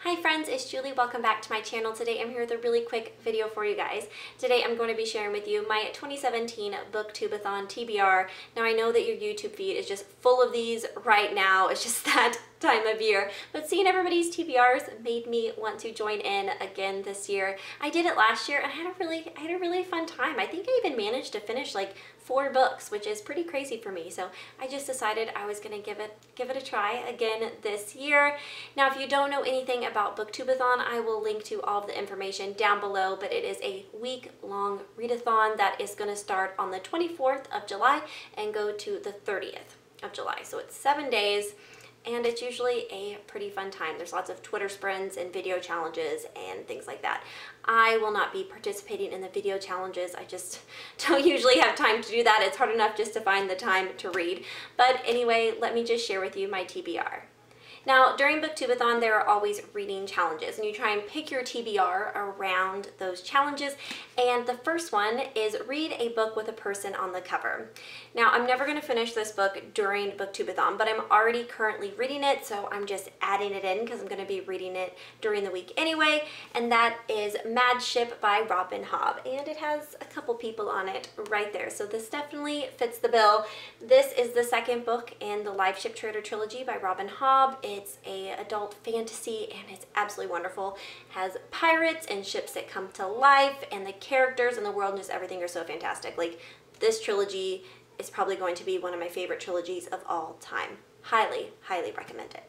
Hi friends, it's Julie. Welcome back to my channel. Today I'm here with a really quick video for you guys. Today I'm going to be sharing with you my 2017 Booktube-A-Thon TBR. Now I know that your YouTube feed is just full of these right now. It's just that time of year. But seeing everybody's TBRs made me want to join in again this year. I did it last year and I had a really fun time. I think I even managed to finish like 4 books, which is pretty crazy for me. So I just decided I was gonna give it a try again this year. Now, if you don't know anything about Booktube-A-Thon, I will link to all of the information down below, but it is a week-long readathon that is gonna start on the 24th of July and go to the 30th of July. So it's 7 days. And it's usually a pretty fun time. There's lots of Twitter sprints and video challenges and things like that. I will not be participating in the video challenges. I just don't usually have time to do that. It's hard enough just to find the time to read. But anyway, let me just share with you my TBR. Now, during Booktube-A-Thon, there are always reading challenges, and you try and pick your TBR around those challenges. And the first one is read a book with a person on the cover. Now, I'm never going to finish this book during Booktube-A-Thon, but I'm already currently reading it, so I'm just adding it in because I'm going to be reading it during the week anyway. And that is Mad Ship by Robin Hobb, and it has a couple people on it right there. So this definitely fits the bill. This is the second book in the Live Ship Trader trilogy by Robin Hobb. It's a adult fantasy and it's absolutely wonderful. It has pirates and ships that come to life, and the characters and the world and just everything are so fantastic. Like, this trilogy is probably going to be one of my favorite trilogies of all time. Highly, highly recommend it.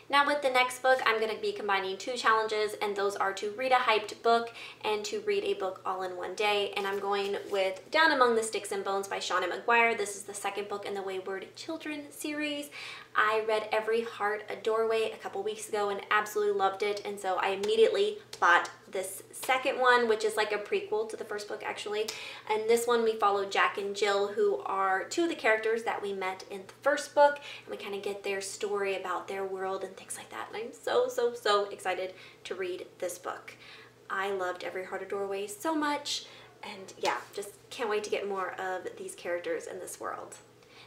Now with the next book, I'm going to be combining 2 challenges, and those are to read a hyped book and to read a book all in one day. And I'm going with Down Among the Sticks and Bones by Seanan and McGuire. This is the second book in the Wayward Children series. I read Every Heart a Doorway a couple weeks ago and absolutely loved it, and so I immediately bought this second one, which is like a prequel to the first book actually. And this one we follow Jack and Jill, who are 2 of the characters that we met in the first book, and we kind of get their story about their world and things like that. And I'm so excited to read this book. I loved Every Heart a Doorway so much, and yeah, just can't wait to get more of these characters in this world.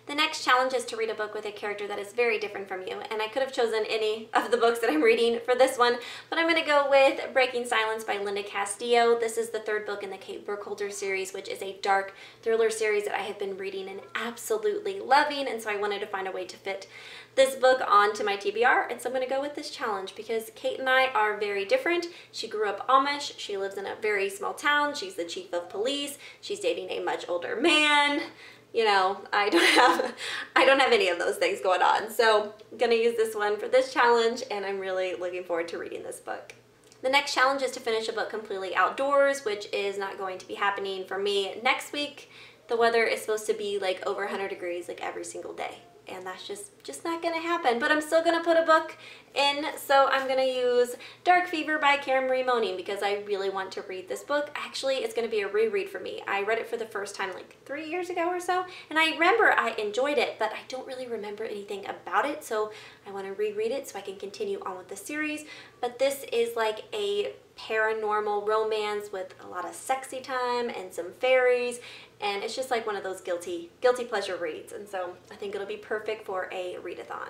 The next challenge is to read a book with a character that is very different from you, and I could have chosen any of the books that I'm reading for this one, but I'm going to go with Breaking Silence by Linda Castillo. This is the 3rd book in the Kate Burkholder series, which is a dark thriller series that I have been reading and absolutely loving, and so I wanted to find a way to fit this book onto my TBR, and so I'm going to go with this challenge because Kate and I are very different. She grew up Amish, she lives in a very small town, she's the chief of police, she's dating a much older man. You know, I don't have any of those things going on. So I'm gonna use this one for this challenge, and I'm really looking forward to reading this book. The next challenge is to finish a book completely outdoors, which is not going to be happening for me next week. The weather is supposed to be like over 100 degrees like every single day, and that's just not gonna happen. But I'm still gonna put a book in, so I'm gonna use Dark Fever by Moning because I really want to read this book. Actually, it's gonna be a reread for me. I read it for the first time like 3 years ago or so, and I remember I enjoyed it, but I don't really remember anything about it, so I want to reread it so I can continue on with the series. But this is like a paranormal romance with a lot of sexy time and some fairies, and it's just like one of those guilty pleasure reads, and so I think it'll be perfect for a readathon.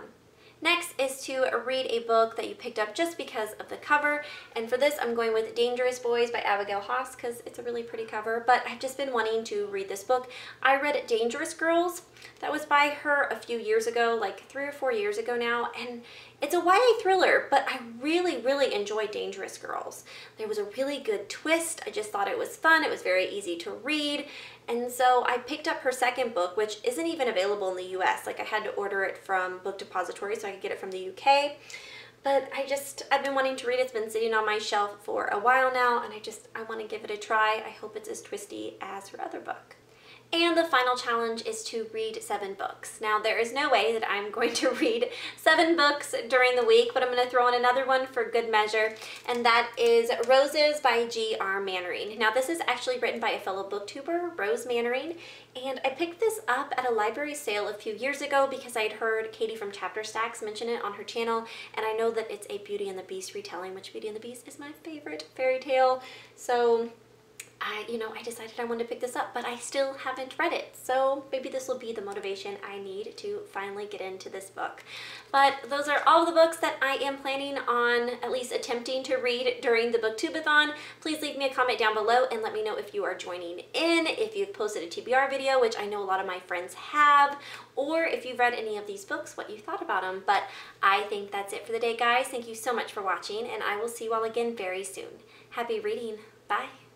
Next is to read a book that you picked up just because of the cover, and for this I'm going with Dangerous Boys by Abigail Haas because it's a really pretty cover, but I've just been wanting to read this book. I read Dangerous Girls. That was by her a few years ago, like 3 or 4 years ago now, and it's a YA thriller, but I really enjoyed Dangerous Girls. There was a really good twist. I just thought it was fun. It was very easy to read, and so I picked up her second book, which isn't even available in the US. Like, I had to order it from Book Depository so I could get it from the UK. But I've been wanting to read it. It's been sitting on my shelf for a while now, and I want to give it a try. I hope it's as twisty as her other book. And the final challenge is to read 7 books. Now, there is no way that I'm going to read 7 books during the week, but I'm going to throw in another one for good measure, and that is Roses by G.R.Mannering. Now, this is actually written by a fellow booktuber, Rose Mannering, and I picked this up at a library sale a few years ago because I'd heard Katie from Chapter Stacks mention it on her channel, and I know that it's a Beauty and the Beast retelling, which Beauty and the Beast is my favorite fairy tale, so I decided I wanted to pick this up, but I still haven't read it. So maybe this will be the motivation I need to finally get into this book. But those are all the books that I am planning on at least attempting to read during the Booktube-A-Thon. Please leave me a comment down below and let me know if you are joining in, if you've posted a TBR video, which I know a lot of my friends have, or if you've read any of these books, what you thought about them. But I think that's it for the day, guys. Thank you so much for watching, and I will see you all again very soon. Happy reading. Bye.